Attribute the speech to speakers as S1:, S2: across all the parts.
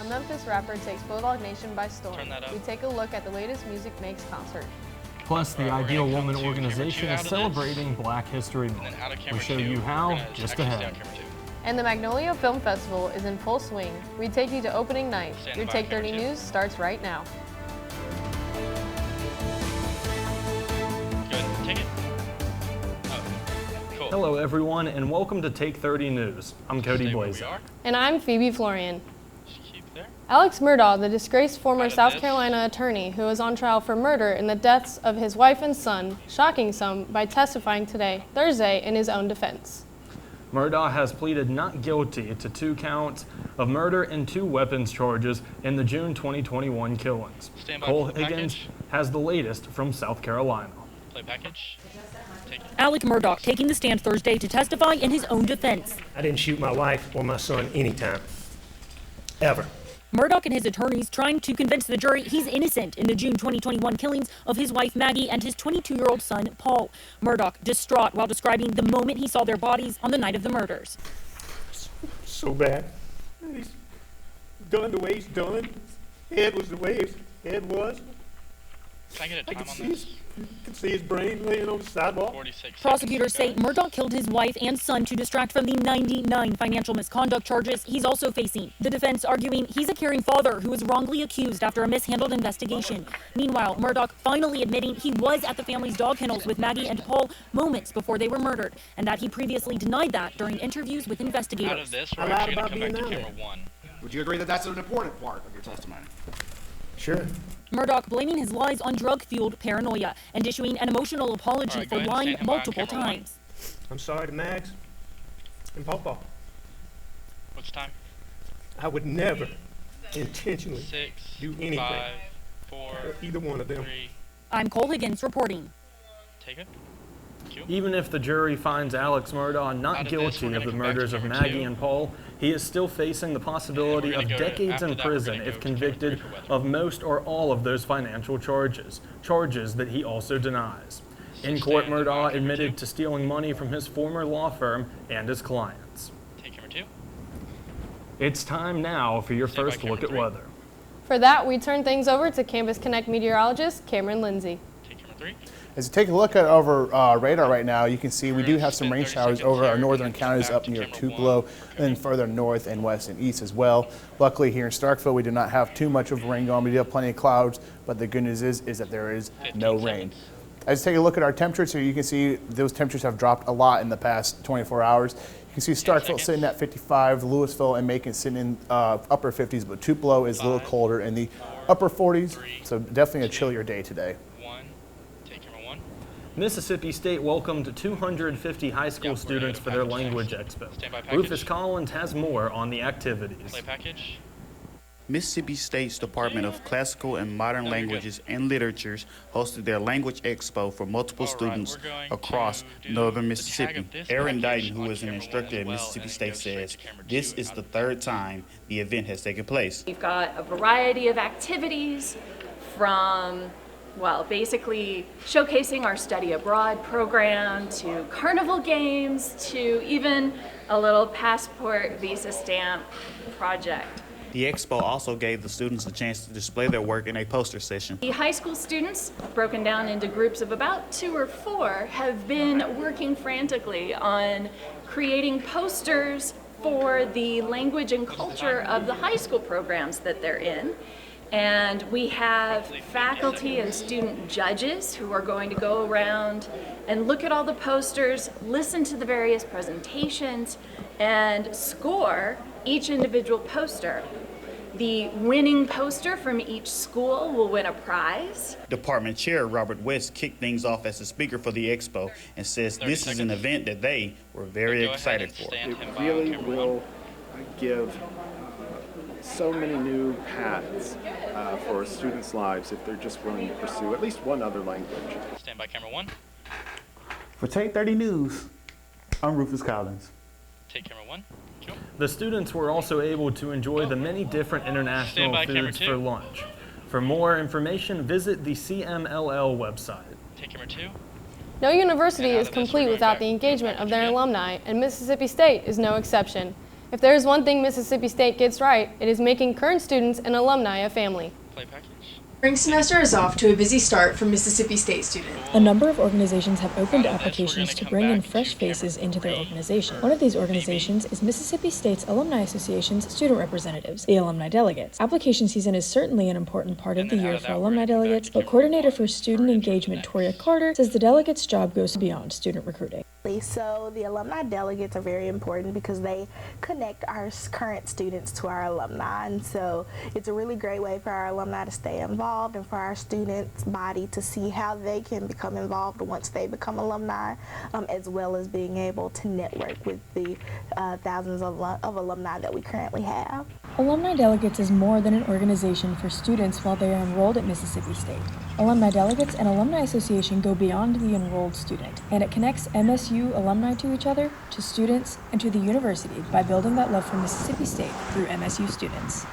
S1: A Memphis rapper takes Bulldog Nation by storm.
S2: Turn that up.
S1: We take a look at the latest Music Makes concert.
S3: Plus, the Ideal Woman organization is celebrating Black History Month. We'll show you how just ahead.
S1: And the Magnolia Film Festival is in full swing. We take you to opening night. Your Take 30 News starts right now.
S2: Good. Take it. Oh, cool.
S3: Hello, everyone, and welcome to Take 30 News. I'm Cody Blaszazk.
S1: And I'm Phoebe Florian.
S2: Keep there.
S1: Alex Murdaugh, the disgraced former South Carolina attorney who is on trial for murder in the deaths of his wife and son, shocking some by testifying today, Thursday, in his own defense.
S3: Murdaugh has pleaded not guilty to 2 counts of murder and 2 weapons charges in the June 2021 killings. Cole Higgins has the latest from South Carolina.
S2: Play package.
S4: Alex Murdaugh taking the stand Thursday to testify in his own defense.
S5: I didn't shoot my wife or my son anytime. Ever.
S4: Murdaugh and his attorneys trying to convince the jury he's innocent in the June 2021 killings of his wife Maggie and his 22-year-old son Paul. Murdaugh distraught while describing the moment he saw their bodies on the night of the murders.
S5: So bad. He's done the way he's done. Head was the way his head was.
S2: Can I get a time on this?
S5: You can see his brain laying on the sidewalk.
S2: 46
S4: Prosecutors say
S2: seconds.
S4: Murdaugh killed his wife and son to distract from the 99 financial misconduct charges he's also facing. The defense arguing he's a caring father who was wrongly accused after a mishandled investigation. Meanwhile, Murdaugh finally admitting he was at the family's dog kennels with Maggie and Paul moments before they were murdered, and that he previously denied that during interviews with investigators.
S2: Out of this, we're actually going to come back to camera 1.
S6: Would you agree that that's an important part of your testimony?
S5: Sure.
S4: Murdaugh blaming his lies on drug-fueled paranoia and issuing an emotional apology
S2: Alright,
S4: for
S2: go ahead and
S4: lying
S2: stand him by on
S4: multiple
S2: camera 1.
S4: times.
S5: I'm sorry to Mags and Pawpaw.
S2: What's time?
S5: I would never intentionally
S2: 6,
S5: do anything
S2: 5, 4,
S5: for either one of them.
S2: 3.
S4: I'm Cole Higgins reporting.
S2: Take it.
S3: Even if the jury finds Alex Murdaugh not guilty of the murders of Maggie and Paul, he is still facing the possibility of decades in prison if convicted of most or all of those financial charges that he also denies. In court, Murdaugh admitted to stealing money from his former law firm and his clients.
S2: Take camera 2.
S3: It's time now for your first look at weather.
S1: For that, we turn things over to Campus Connect meteorologist Cameron Lindsay.
S2: Take camera 3.
S7: As you take a look at our radar right now, you can see we do have some rain showers over our northern counties up near Tupelo, and then further north and west and east as well. Luckily here in Starkville, we do not have too much of rain going. We do have plenty of clouds, but the good news is that there is no rain. As you take a look at our temperatures here, you can see those temperatures have dropped a lot in the past 24 hours. You can see Starkville sitting at 55, Louisville and Macon sitting in upper 50s, but Tupelo is a little colder in the upper 40s, so definitely a chillier day today.
S3: Mississippi State welcomed 250 high school students for their language expo. Rufus Collins has more on the activities.
S2: Play package.
S6: Mississippi State's Department of Classical and Modern Languages and Literatures hosted their language expo for multiple students across northern Mississippi. Aaron Dighton, who is an instructor at Mississippi State, says this is the 3rd time the event has taken place.
S8: We've got a variety of activities from basically showcasing our study abroad program to carnival games to even a little passport visa stamp project.
S6: The expo also gave the students a chance to display their work in a poster session.
S8: The high school students, broken down into groups of about 2 or 4, have been working frantically on creating posters for the language and culture of the high school programs that they're in. And we have faculty and student judges who are going to go around and look at all the posters, listen to the various presentations, and score each individual poster. The winning poster from each school will win a prize.
S6: Department Chair Robert West kicked things off as the speaker for the expo and says this is an event that they were very excited for.
S9: It really will give so many new paths for students' lives if they're just willing to pursue at least one other language.
S2: Stand by camera 1.
S10: For Take 30 News, I'm Rufus Collins.
S2: Take camera 1.
S3: The students were also able to enjoy the many different international foods for lunch. For more information, visit the CMLL website.
S2: Take camera 2.
S1: No university is complete without the engagement of their alumni, and Mississippi State is no exception. If there is one thing Mississippi State gets right, it is making current students and alumni a family.
S2: Play package.
S11: Spring semester is off to a busy start for Mississippi State students.
S4: A number of organizations have opened applications to bring in fresh faces into their organization. One of these organizations is Mississippi State's Alumni Association's student representatives, the alumni delegates. Application season is certainly an important part of the year for alumni delegates, but coordinator for student engagement Toria Carter says the delegates' job goes beyond student recruiting.
S12: So the alumni delegates are very important because they connect our current students to our alumni, and so it's a really great way for our alumni to stay involved and for our students' body to see how they can become involved once they become alumni, as well as being able to network with the thousands of alumni that we currently have.
S4: Alumni Delegates is more than an organization for students while they are enrolled at Mississippi State. Alumni Delegates and Alumni Association go beyond the enrolled student, and it connects MSU alumni to each other, to students, and to the university by building that love for Mississippi State through MSU students.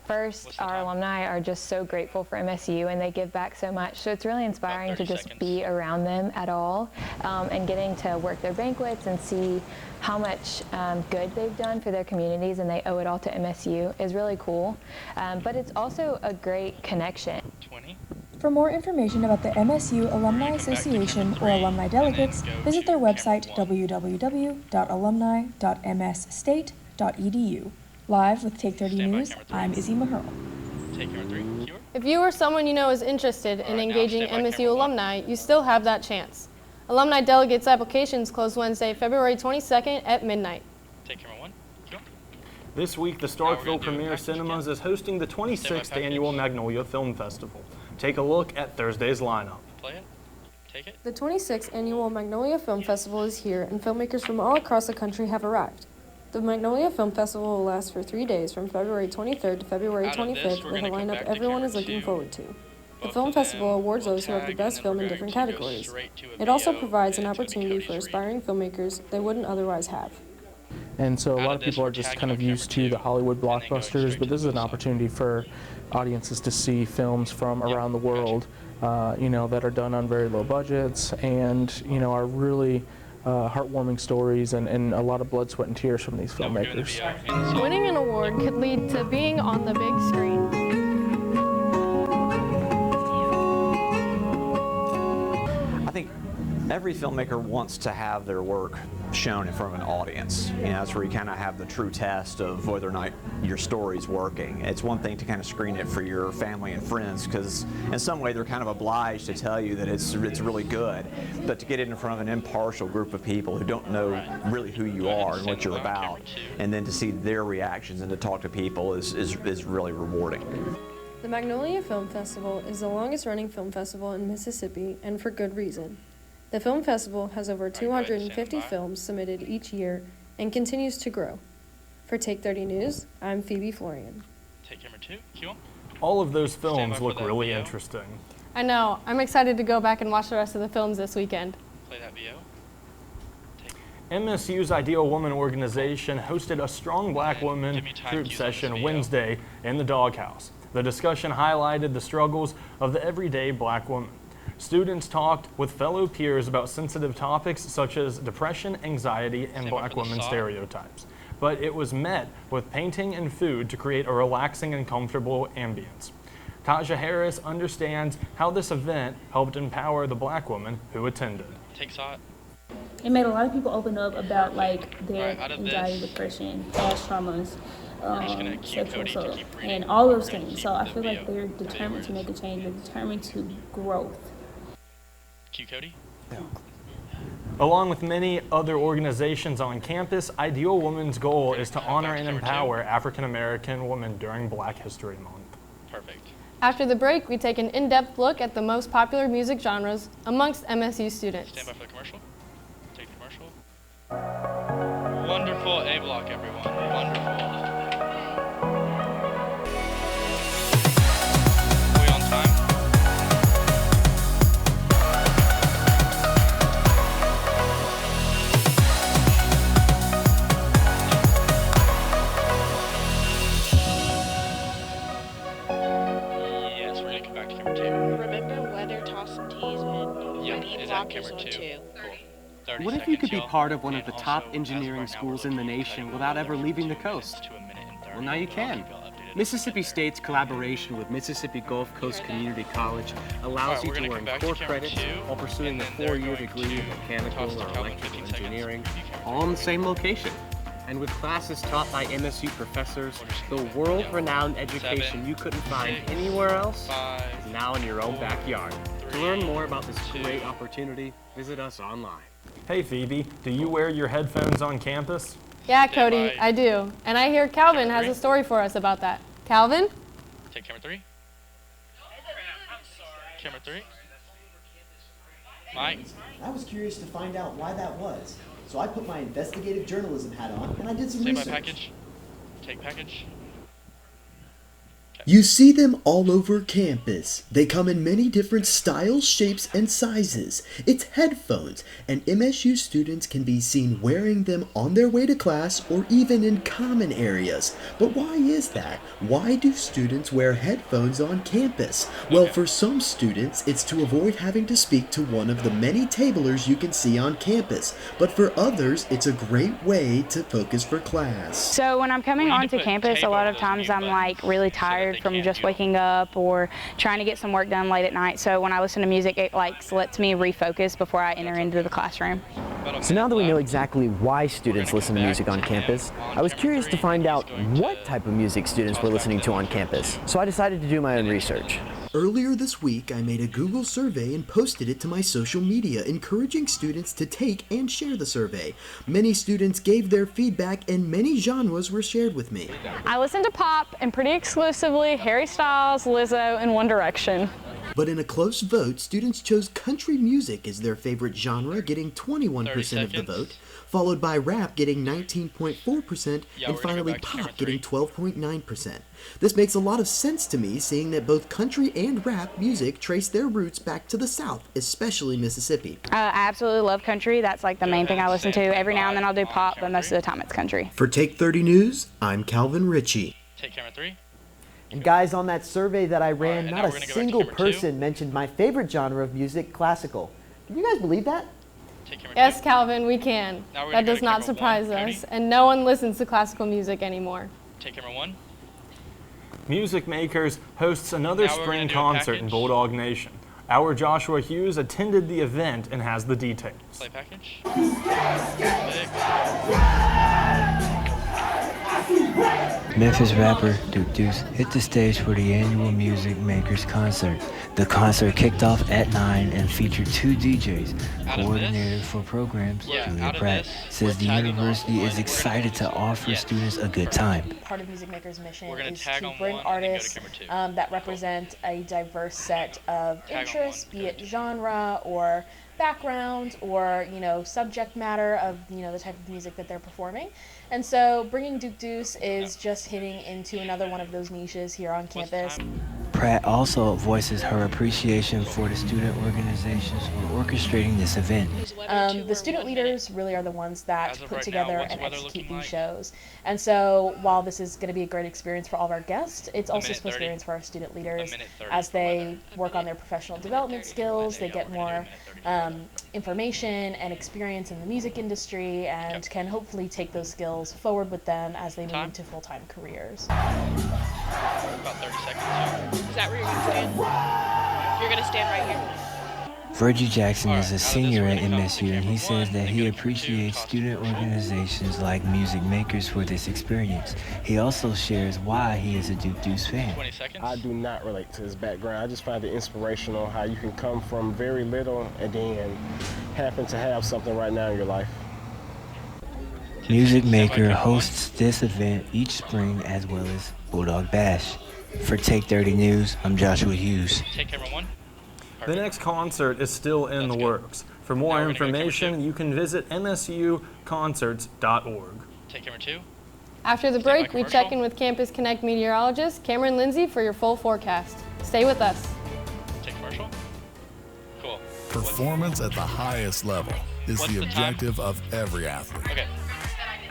S13: First, our alumni are just so grateful for MSU and they give back so much. So it's really inspiring to just be around them at all and getting to work their banquets and see how much good they've done for their communities, and they owe it all to MSU is really cool. But it's also a great connection.
S4: For more information about the MSU Alumni Association or alumni delegates, visit their website www.alumni.msstate.edu. Live with Take 30 News, I'm Izzy Maherl.
S1: If you or someone you know is interested in engaging MSU alumni, you still have that chance. Alumni delegates applications close Wednesday, February 22nd at midnight.
S2: Take camera 1. Go.
S3: This week, the Starkville Premier Cinemas is hosting the 26th annual Magnolia Film Festival. Take a look at Thursday's lineup.
S2: Play it. Take it.
S1: The 26th annual Magnolia Film Festival is here, and filmmakers from all across the country have arrived. The Magnolia Film Festival will last for 3 days from February 23rd to February 25th with a lineup everyone is looking forward to. The film festival awards those who have the best film in different categories. It also provides an opportunity for aspiring filmmakers they wouldn't otherwise have.
S14: And so a lot of people are just kind of used to the Hollywood blockbusters, but this is an opportunity for audiences to see films from around the world, that are done on very low budgets and, are really heartwarming stories and a lot of blood, sweat, and tears from these filmmakers.
S1: Winning an award could lead to being on the big screen.
S15: I think every filmmaker wants to have their work shown in front of an audience. That's where you kind of have the true test of whether or not your story's working. It's one thing to kind of screen it for your family and friends because in some way they're kind of obliged to tell you that it's really good. But to get it in front of an impartial group of people who don't know really who you are and what you're about, and then to see their reactions and to talk to people is really rewarding.
S1: The Magnolia Film Festival is the longest running film festival in Mississippi, and for good reason. The film festival has over 250 films submitted each year and continues to grow. For Take 30 News, I'm Phoebe Florian.
S2: Take camera 2. Cue.
S3: All of those films look really interesting.
S1: I know. I'm excited to go back and watch the rest of the films this weekend.
S2: Play that VO.
S3: MSU's Ideal Woman organization hosted a Strong Black Woman group session Wednesday in the Doghouse. The discussion highlighted the struggles of the everyday black woman. Students talked with fellow peers about sensitive topics such as depression, anxiety, and black women stereotypes. But it was met with painting and food to create a relaxing and comfortable ambience. Taja Harris understands how this event helped empower the black woman who attended.
S2: Take shot.
S16: It made a lot of people open up about their anxiety, depression, past traumas, sexual assault, and all those things. So I feel like they're determined to make a change. They're determined to growth.
S2: Cue Cody.
S3: Yeah. Along with many other organizations on campus, Ideal Woman's goal is to honor and empower African American women during Black History Month.
S2: Perfect.
S1: After the break, we take an in-depth look at the most popular music genres amongst MSU students.
S2: Stand by for the commercial. Take the commercial. Wonderful A block, everyone. Wonderful. Are we on time? Yes, we're gonna come back to camera 2.
S17: Remember weather, toss and tease, and
S2: Yeah,
S17: ready
S2: is
S17: flop
S2: that
S17: is
S2: camera
S17: on
S2: 2?
S17: 2.
S2: Cool. 30.
S17: What if you could be part of one of the top engineering schools in the nation without ever leaving the coast? Well, now you can. Mississippi State's collaboration with Mississippi Gulf Coast Community College allows you to earn 4 credits while pursuing a 4-year degree in mechanical or electrical engineering, all in the same location. And with classes taught by MSU professors, the world-renowned education you couldn't find anywhere else is now in your own backyard. To learn more about this great opportunity, visit us online.
S3: Hey Phoebe, do you wear your headphones on campus?
S18: Yeah, Cody, I do. And I hear Calvin has a story for us about that. Calvin?
S2: Take camera 3. Camera 3. Mike?
S19: I was curious to find out why that was. So I put my investigative journalism hat on and I did some research.
S2: Say my package. Take package.
S20: You see them all over campus. They come in many different styles, shapes, and sizes. It's headphones, and MSU students can be seen wearing them on their way to class or even in common areas. But why is that? Why do students wear headphones on campus? Well, for some students, it's to avoid having to speak to one of the many tablers you can see on campus. But for others, it's a great way to focus for class.
S21: So when I'm coming onto campus, a lot of times I'm like really tired from just waking up or trying to get some work done late at night. So when I listen to music, it lets me refocus before I enter into the classroom.
S22: So now that we know exactly why students listen to music on campus, I was curious to find out what type of music students were listening to on campus. So I decided to do my own research.
S20: Earlier this week, I made a Google survey and posted it to my social media, encouraging students to take and share the survey. Many students gave their feedback and many genres were shared with me.
S21: I listen to pop and pretty exclusively Harry Styles, Lizzo, and One Direction.
S20: But in a close vote, students chose country music as their favorite genre, getting 21% of the vote, followed by rap getting 19.4%, and finally pop getting 12.9%. This makes a lot of sense to me, seeing that both country and rap music trace their roots back to the South, especially Mississippi.
S21: I absolutely love country. That's like the main thing I listen to. Every now and then I'll do pop, but most of the time it's country.
S20: For Take 30 News, I'm Calvin Ritchie.
S2: Take camera 3.
S22: And guys, on that survey that I ran, not a single person mentioned my favorite genre of music, classical. Can you guys believe that?
S18: Yes, Calvin, we can. That does not surprise us. And no one listens to classical music anymore.
S2: Take camera 1.
S3: Music Makers hosts another spring concert in Bulldog Nation. Our Joshua Hughes attended the event and has the details.
S2: Play package.
S23: Memphis rapper Duke Deuce hit the stage for the annual Music Makers concert. The concert kicked off at 9 and featured 2 DJs. Coordinator for programs, Julia Pratt, says the university is excited to offer students a good time.
S24: Part of Music Makers' mission is to bring artists that represent a diverse set of interests, be it genre or background or, subject matter of, the type of music that they're performing. And so bringing Duke Deuce is just hitting into another one of those niches here on campus.
S23: Pratt also voices her appreciation for the student organizations for orchestrating this event.
S24: The student leaders really are the ones that put together and execute these shows. And so while this is going to be a great experience for all of our guests, it's also supposed to be an experience for our student leaders as they work on their professional development skills, they get more information and experience in the music industry and can hopefully take those skills forward with them as they move into full-time careers.
S2: About 30 seconds.
S25: Is that where you're going to stand? You're going to stand right here.
S23: Virgie Jackson is a senior at MSU, and he says that he appreciates student organizations like Music Makers for this experience. He also shares why he is a Duke Deuce fan.
S26: I do not relate to his background. I just find it inspirational how you can come from very little and then happen to have something right now in your life.
S23: Music Maker hosts this event each spring as well as Bulldog Bash. For Take 30 News, I'm Joshua Hughes.
S2: Take camera 1.
S3: The next concert is still in the works. For more information, you can visit msuconcerts.org.
S2: Take camera 2.
S18: After the break, we check in with Campus Connect meteorologist Cameron Lindsay for your full forecast. Stay with us.
S2: Take commercial. Cool.
S27: Performance at the highest level is the objective of every athlete.
S2: Okay.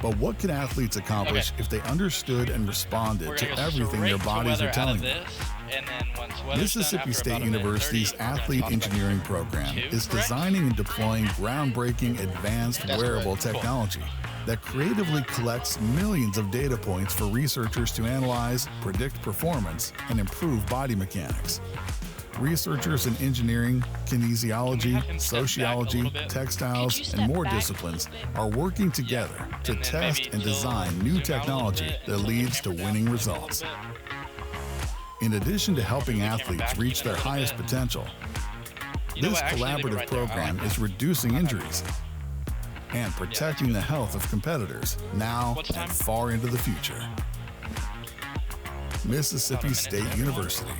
S27: But what can athletes accomplish if they understood and responded to everything their bodies are telling them?
S2: And then 1, 2.
S27: Mississippi State University's Athlete Engineering program is designing and deploying groundbreaking advanced wearable technology that creatively collects millions of data points for researchers to analyze, predict performance, and improve body mechanics. Researchers in engineering, kinesiology, sociology, textiles, and more disciplines are working together to test and design new technology that leads to winning results. In addition to helping athletes reach their highest potential, this collaborative program is reducing injuries and protecting the health of competitors now and far into the future. Mississippi State University.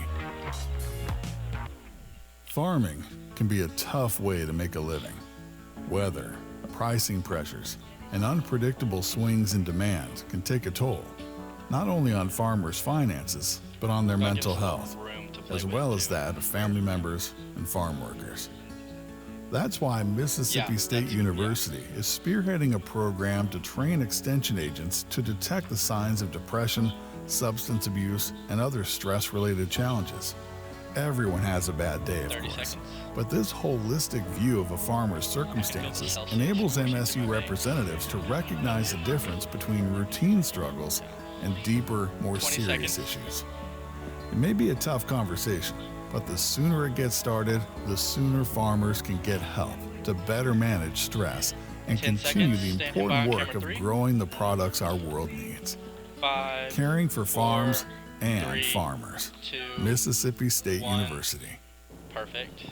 S27: Farming can be a tough way to make a living. Weather, pricing pressures, and unpredictable swings in demand can take a toll, not only on farmers' finances, but on their mental health, as well as that of family members and farm workers. That's why Mississippi State University is spearheading a program to train extension agents to detect the signs of depression, substance abuse, and other stress-related challenges. Everyone has a bad day, of course, but this holistic view of a farmer's circumstances enables MSU representatives to recognize the difference between routine struggles and deeper, more serious issues. It may be a tough conversation, but the sooner it gets started, the sooner farmers can get help to better manage stress and continue the important work of growing the products our world needs. Caring for farms and farmers. Mississippi State University.
S2: Perfect.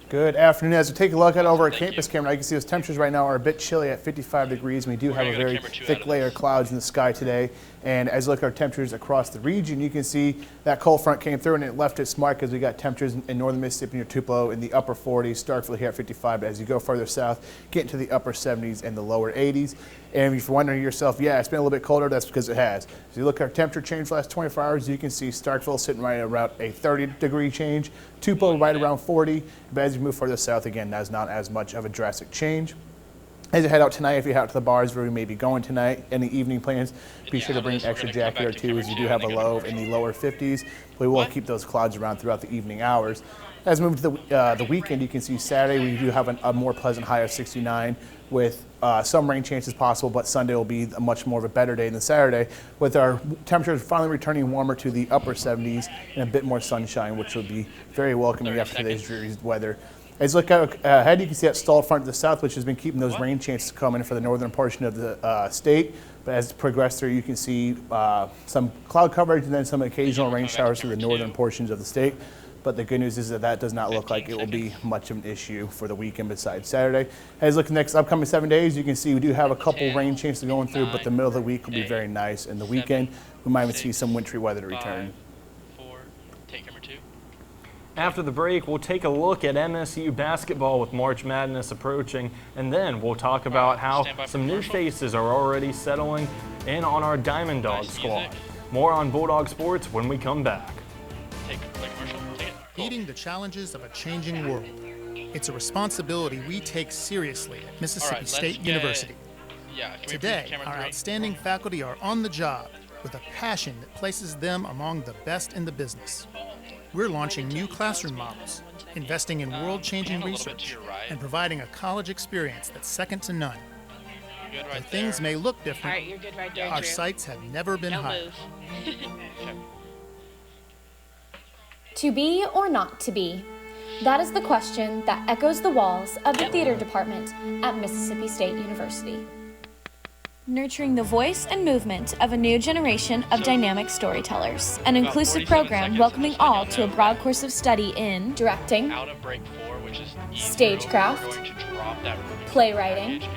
S5: Good afternoon. As we take a look at over our campus camera, you can see those temperatures right now are a bit chilly at 55 degrees. We do have a very thick layer of clouds in the sky today. And as you look at our temperatures across the region, you can see that cold front came through and it left its mark as we got temperatures in northern Mississippi near Tupelo in the upper 40s, Starkville here at 55. But as you go further south, get into the upper 70s and the lower 80s. And if you're wondering to yourself, yeah, it's been a little bit colder, that's because it has. As you look at our temperature change the last 24 hours, you can see Starkville sitting right around a 30-degree change, Tupelo right around 40. But as you move further south, again, that's not as much of a drastic change. As you head out tonight, if you head out to the bars where we may be going tonight, any evening plans, be sure to bring an extra jacket or two, as you do have a low in the lower 50s. We will keep those clouds around throughout the evening hours. As we move to the weekend, you can see Saturday we do have a more pleasant high of 69 with some rain chances possible, but Sunday will be a much more of a better day than Saturday, with our temperatures finally returning warmer to the upper 70s and a bit more sunshine, which will be very welcoming after today's dreary weather. As you look ahead, you can see that stalled front to the south, which has been keeping those rain chances coming for the northern portion of the state. But as it progresses through, you can see some cloud coverage and then some occasional rain showers to the northern portions of the state. But the good news is that does not look like it will be much of an issue for the weekend besides Saturday. As you look at the next upcoming 7 days, you can see we do have a couple rain chances going through, but the middle of the week will be very nice. And the weekend, we might even see some wintry weather to return.
S3: After the break, we'll take a look at MSU basketball with March Madness approaching, and then we'll talk about how some new faces are already settling in on our Diamond Dog squad. More on Bulldog Sports when we come back.
S6: Meeting the challenges of a changing world. It's a responsibility we take seriously at Mississippi State University. Today, our outstanding faculty are on the job with a passion that places them among the best in the business. We're launching new classroom models, investing in world-changing research, and providing a college experience that's second to none. Though things may look different, our sights have never been higher.
S7: To be or not to be? That is the question that echoes the walls of the theater department at Mississippi State University. Nurturing the voice and movement of a new generation of dynamic storytellers. An inclusive program welcoming all to a broad course of study in directing, stagecraft, playwriting,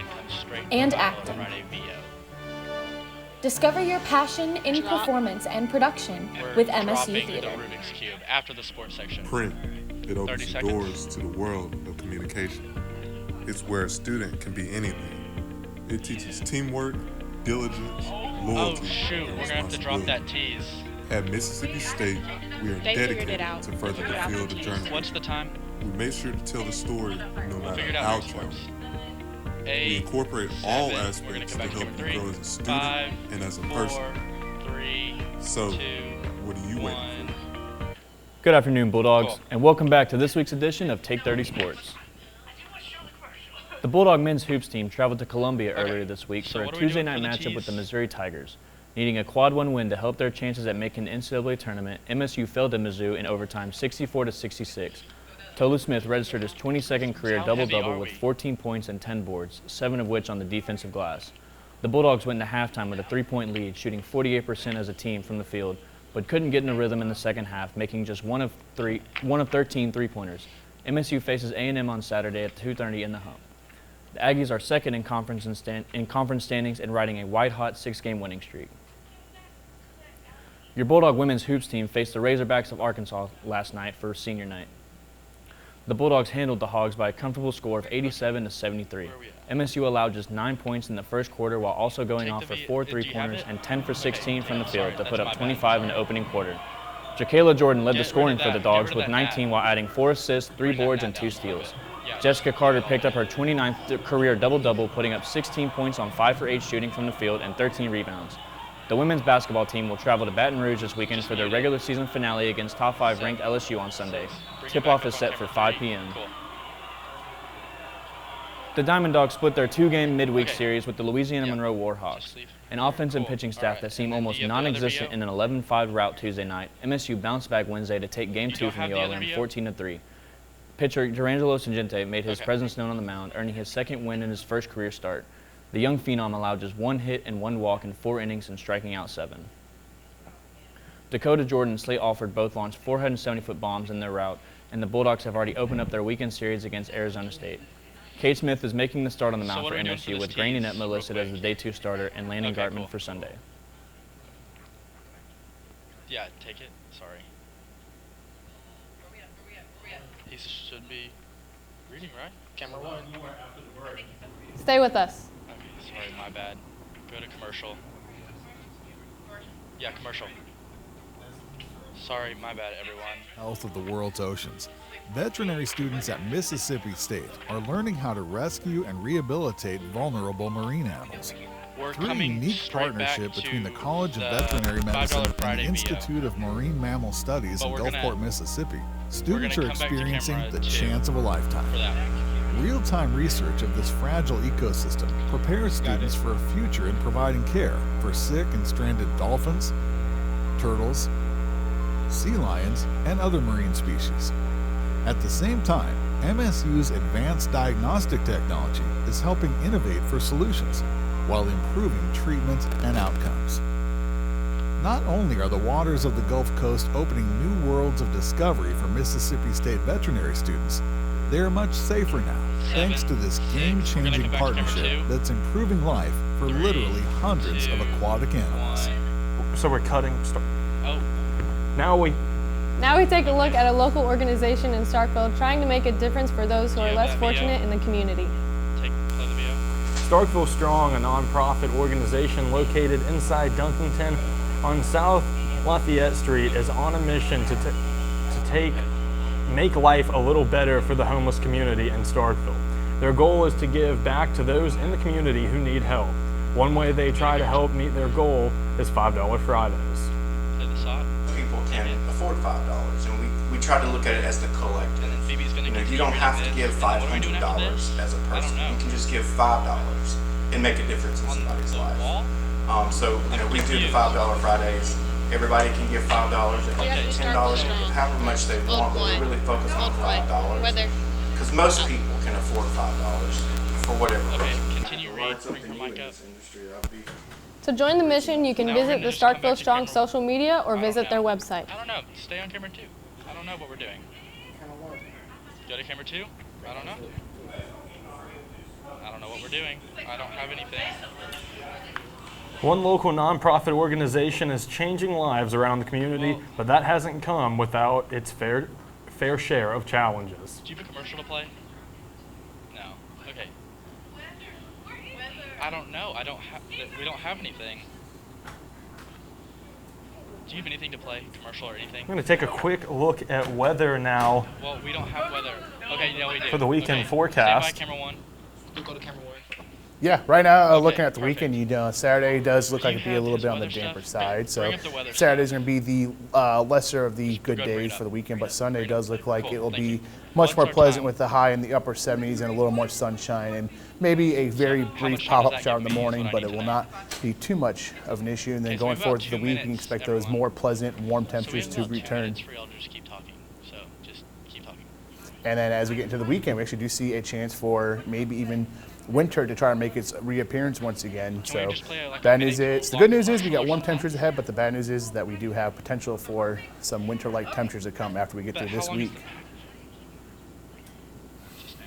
S7: and acting. Discover your passion in performance and production with MSU Theater.
S2: After the sports section.
S8: Print. It opens the doors to the world of communication. It's where a student can be anything. It teaches teamwork, diligence, loyalty,
S2: and we're gonna have to drop that tease.
S8: At Mississippi State, we are dedicated to further the field of journalism.
S2: What's the time?
S8: We make sure to tell the story no matter how challenging. We
S2: 8,
S8: incorporate
S2: 7,
S8: all
S2: we're gonna
S8: aspects
S2: come
S8: to
S2: back
S8: help
S2: to
S8: you grow as a student
S2: 5,
S8: and as a
S2: 4,
S8: person.
S2: 3,
S8: So,
S2: 2,
S8: what are you
S2: 1.
S8: waiting for?
S3: Good afternoon, Bulldogs, and welcome back to this week's edition of Take 30 Sports. The Bulldog men's hoops team traveled to Columbia earlier this week for a Tuesday night matchup with the Missouri Tigers. Needing a quad one win to help their chances at making the NCAA tournament, MSU fell to Mizzou in overtime 64-66. Tolu Smith registered his 22nd career double-double with 14 points and 10 boards, 7 of which on the defensive glass. The Bulldogs went into halftime with a 3-point lead, shooting 48% as a team from the field, but couldn't get in a rhythm in the second half, making just one of 13 three-pointers. MSU faces A&M on Saturday at 2:30 in the Hump. The Aggies are second in conference standings and riding a white-hot 6-game winning streak. Your Bulldog women's hoops team faced the Razorbacks of Arkansas last night for senior night. The Bulldogs handled the Hogs by a comfortable score of 87-73. MSU allowed just 9 points in the first quarter while also going off for 4 three-pointers and 10 for 16 from the field to put up 25 in the opening quarter. Jacayla Jordan led the scoring for the Dogs with 19 while adding 4 assists, 3 boards, and 2 steals. Jessica Carter picked up her 29th career double-double, putting up 16 points on 5 for 8 shooting from the field and 13 rebounds. The women's basketball team will travel to Baton Rouge this weekend for their regular season finale against top 5 ranked LSU on Sunday. Tip-off is set for 5 p.m. The Diamond Dogs split their 2-game midweek series with the Louisiana Monroe Warhawks. An offense and pitching staff that seemed almost non-existent in an 11-5 rout Tuesday night, MSU bounced back Wednesday to take Game 2 from the ULM 14-3. Pitcher Durangelo Sagente made his presence known on the mound, earning his second win in his first career start. The young phenom allowed just 1 hit and 1 walk in 4 innings and striking out 7. Dakota Jordan and Slate Alford both launched 470-foot bombs in their rout, and the Bulldogs have already opened up their weekend series against Arizona State. Kate Smith is making the start on the mound for MSU with Granny Netma listed as the day 2 starter and Landon Gartman for Sunday.
S2: Yeah, take it. Sorry. He should be reading, right? Camera 1.
S18: Stay with us.
S2: Okay, sorry, my bad. Go to commercial. Yeah, commercial. Sorry, my bad, everyone.
S27: Health of the world's oceans. Veterinary students at Mississippi State are learning how to rescue and rehabilitate vulnerable marine animals. Through a unique partnership between the College of Veterinary Medicine and the Institute of Marine Mammal Studies in Gulfport, Mississippi, students are experiencing the chance of a lifetime. Real-time research of this fragile ecosystem prepares students for a future in providing care for sick and stranded dolphins, turtles, sea lions, and other marine species. At the same time, MSU's advanced diagnostic technology is helping innovate for solutions while improving treatment and outcomes. Not only are the waters of the Gulf Coast opening new worlds of discovery for Mississippi State veterinary students, they are much safer now, thanks to this game-changing partnership that's improving life for literally hundreds of aquatic animals.
S3: So we're cutting.
S2: Oh.
S18: Now we take a look at a local organization in Starkville trying to make a difference for those who are less fortunate in the community.
S3: Starkville Strong, a nonprofit organization located inside Dunkington on South Lafayette Street, is on a mission to make life a little better for the homeless community in Starkville. Their goal is to give back to those in the community who need help. One way they try to help meet their goal is $5 Fridays.
S4: People can afford $5, and we try to look at it as the collective. You don't have to give $500 as a person. You can just give $5 and make a difference in somebody's life. So we do the $5 Fridays. Everybody can give $5, if they give $10, however much they want, but we really focus on $5 because most people can afford $5 for whatever reason.
S2: Continue reading from my cup.
S18: To join the mission, you can visit the Starkville Strong social media or visit their website.
S2: I don't know. Stay on camera 2. I don't know what we're doing. Go to camera 2? I don't know. I don't know what we're doing. I don't have anything.
S3: One local nonprofit organization is changing lives around the community, but that hasn't come without its fair share of challenges.
S2: Do you have a commercial to play? No. Okay. I don't know. We don't have anything. Do you have anything to play, commercial or anything?
S3: I'm going to take a quick look at weather now.
S2: Well, we don't have weather. Okay, yeah, we do.
S3: For the weekend
S2: okay.
S3: forecast.
S2: Stand by camera 1. Go to camera 1.
S5: Yeah, right now, looking at the weekend, Saturday does look like it'd be a little bit on the damper side. So Saturday's going to be the lesser of the good days for the weekend, but Sunday does look like it will be much more pleasant with the high in the upper 70s and a little more sunshine and maybe a very brief pop-up shower in the morning, but it will not be too much of an issue. And then going forward to the week, you can expect those more pleasant, warm temperatures to return. And then as we get into the weekend, we actually do see a chance for maybe even winter to try and make its reappearance once again. So bad news is, the good news is we got warm temperatures ahead, but the bad news is that we do have potential for some winter-like temperatures to come after we get through this week.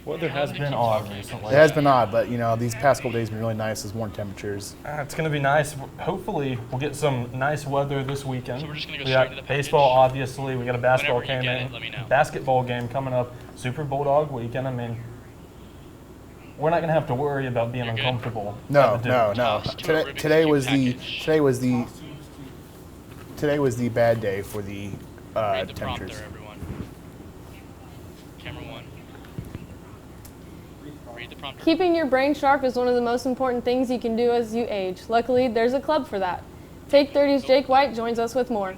S3: Weather has been odd recently.
S5: It has been odd, but these past couple days have been really nice as warm temperatures.
S3: It's going to be nice. Hopefully, we'll get some nice weather this weekend. So we're just going to go straight to the baseball, obviously. We got a basketball basketball game coming up. Super Bulldog weekend. I mean, we're not going to have to worry about being uncomfortable.
S5: No. Today was the bad day for the temperatures.
S18: Keeping your brain sharp is one of the most important things you can do as you age. Luckily, there's a club for that. Take 30's Jake White joins us with more.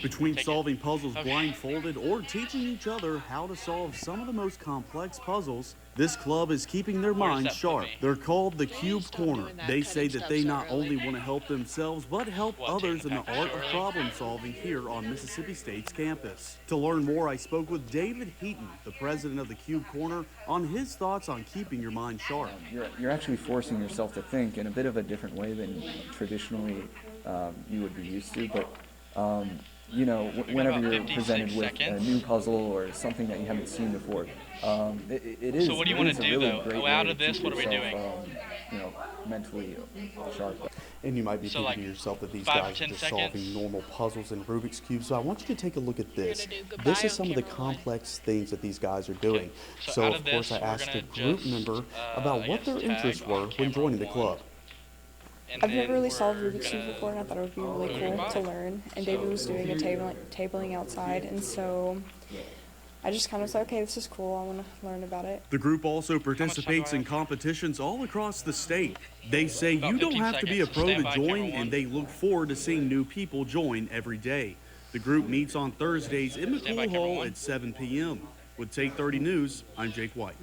S9: Between solving puzzles blindfolded or teaching each other how to solve some of the most complex puzzles, this club is keeping their minds sharp. They're called the Cube Corner. They say that they not only want to help themselves, but help others in the art of problem solving here on Mississippi State's campus. To learn more, I spoke with David Heaton, the president of the Cube Corner, on his thoughts on keeping your mind sharp.
S10: You're actually forcing yourself to think in a bit of a different way than traditionally you would be used to, but whenever you're presented with a new puzzle or something that you haven't seen before, it is.
S2: So what do you want to do
S10: really
S2: though? Out of this, what are we doing?
S10: Mentally sharp.
S11: And you might be thinking to yourself that these guys are just solving normal puzzles in Rubik's Cube. So I want you to take a look at this. This is some of the complex things that these guys are doing. So of course I asked a group member about what their interests were when joining the club.
S12: I've never really solved Rubik's Cube before, and I thought it would be really cool to learn. And David was doing a tabling outside, and so I just kind of said, okay, this is cool. I want to learn about it.
S9: The group also participates in competitions all across the state. They say you don't have to be a pro to join, and they look forward to seeing new people join every day. The group meets on Thursdays in McCool Hall at 7 p.m. With Take 30 News, I'm Jake White.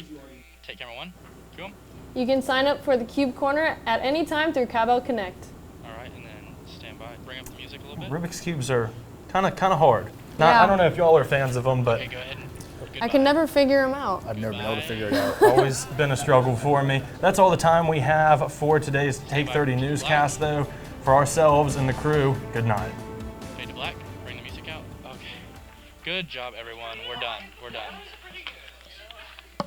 S2: Take camera one. Go.
S18: You can sign up for the Cube Corner at any time through Cowbell Connect.
S2: All right, and then stand by. Bring up the music a little bit.
S3: Rubik's Cubes are kind of hard. Now, I don't know if y'all are fans of them, but
S2: go ahead.
S18: I can never figure them out.
S5: I've never been able to figure it out.
S3: Always been a struggle for me. That's all the time we have for today's Take 30 newscast, though. For ourselves and the crew, good night.
S2: Fade to black. Bring the music out. Okay. Good job, everyone. We're done.